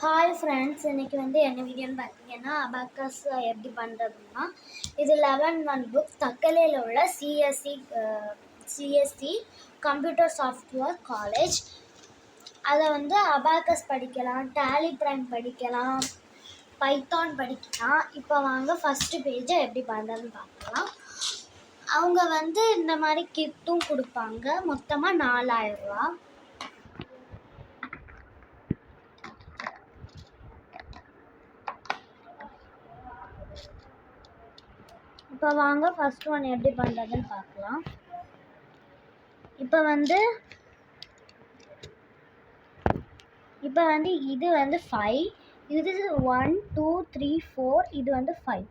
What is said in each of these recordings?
Hi friends, இன்றைக்கி என்ன வீடியோன்னு பார்த்தீங்கன்னா அபாக்கஸ் எப்படி பண்ணுறதுன்னா, இது 11 புக் தக்கலையில் உள்ள சிஎஸ்சி கம்ப்யூட்டர் சாஃப்ட்வேர் காலேஜ். அதை அபாக்கஸ் படிக்கலாம், டேலி பிரைம் படிக்கலாம், பைத்தான் படிக்கலாம். இப்போ வாங்க ஃபஸ்ட்டு பேஜை எப்படி பண்ணுறதுன்னு பார்க்கலாம். அவங்க இந்த மாதிரி கிட்டும் கொடுப்பாங்க. மொத்தமாக 4000 ரூபா. இப்போ வாங்க ஃபர்ஸ்ட் ஒன் எப்படி பண்ணுறதுன்னு பார்க்கலாம். இப்போ இது 5, இது 1 2 3 4, இது 5.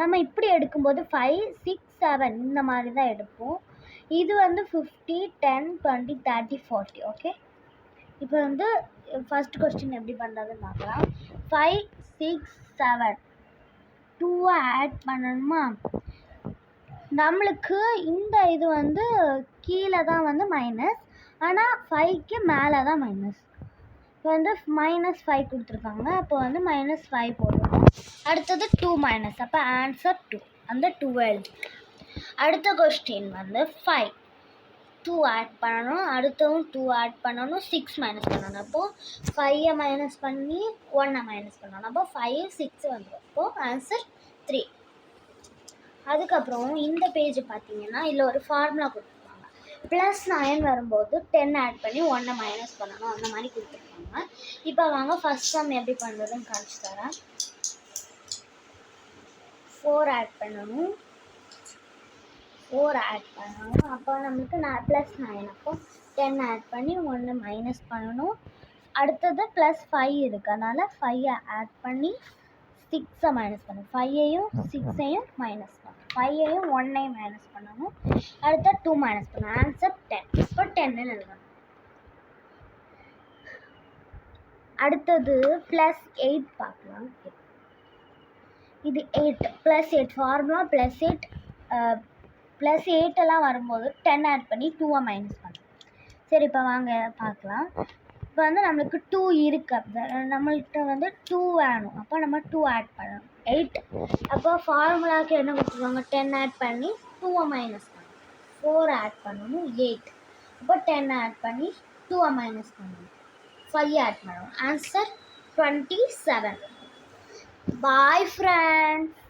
நம்ம இப்படி எடுக்கும்போது 5 6 7 இந்த மாதிரி தான் எடுப்போம். இது 50 10 20 30 40. ஓகே, இப்போ ஃபர்ஸ்ட் கொஸ்டின் எப்படி பண்ணுறதுன்னு பார்க்கலாம். 5 6 7 2 ஆட் பண்ணணுமா? நம்மளுக்கு இந்த இது கீழே தான் மைனஸ், ஆனால் 5க்கு மேலே தான் மைனஸ். இப்போ -5 கொடுத்துருக்காங்க. அப்போ -5 போடணும். அடுத்தது 2 மைனஸ், அப்போ ஆன்சர் 2. அந்த 2 எழுது. அடுத்த கொஸ்டின் 5 2 ஆட் பண்ணணும். அடுத்ததும் 2 ஆட் பண்ணணும். 6 மைனஸ் பண்ணணும். அப்போது 5 மைனஸ் பண்ணி 1 மைனஸ் பண்ணணும். அப்போ 5 6 வந்துடும். அப்போது ஆன்சர் 3. அதுக்கப்புறம் இந்த பேஜ் பார்த்தீங்கன்னா இதில் ஒரு ஃபார்முலா கொடுத்துருப்பாங்க. +9 வரும்போது 10 ஆட் பண்ணி 1 மைனஸ் பண்ணணும், அந்த மாதிரி கொடுத்துருப்பாங்க. இப்போ வாங்க ஃபர்ஸ்ட் சம் எப்படி பண்ணுறதுன்னு காமிச்சு தரேன். 4 ஆட் பண்ணணும். அப்போ நம்மளுக்கு +9, அப்போ 10 ஆட் பண்ணி 1 மைனஸ் பண்ணணும். அடுத்தது +5 இருக்குது, அதனால் 5 ஆட் பண்ணி 6 மைனஸ் பண்ணணும். 5ஐயும் 6ஐயும் மைனஸ் பண்ணணும். 5ஐயும் 1ஐயும் மைனஸ் பண்ணணும். அடுத்த 2 மைனஸ் பண்ணணும். ஆன்சர் 10. இப்போ 10 எழுதணும். அடுத்தது +8 பார்க்கலாம். இது 8 +8 ஃபார்முலா. +8 எல்லாம் வரும்போது 10 ஆட் பண்ணி 2 மைனஸ் பண்ணணும். சரி, இப்போ வாங்க பார்க்கலாம். இப்போ நம்மளுக்கு 2 இருக்குது. நம்மள்கிட்ட 2 வேணும். அப்போ நம்ம 2 ஆட் பண்ணணும். 8. அப்போ ஃபார்முலாவுக்கு என்ன கொடுத்துருவாங்க? 10 ஆட் பண்ணி 2 மைனஸ் பண்ணணும். 4 ஆட் பண்ணணும். 8. அப்போ 10 ஆட் பண்ணி 2 மைனஸ் பண்ணணும். 5 ஆட் பண்ணணும். ஆன்சர் 27. Bye friends.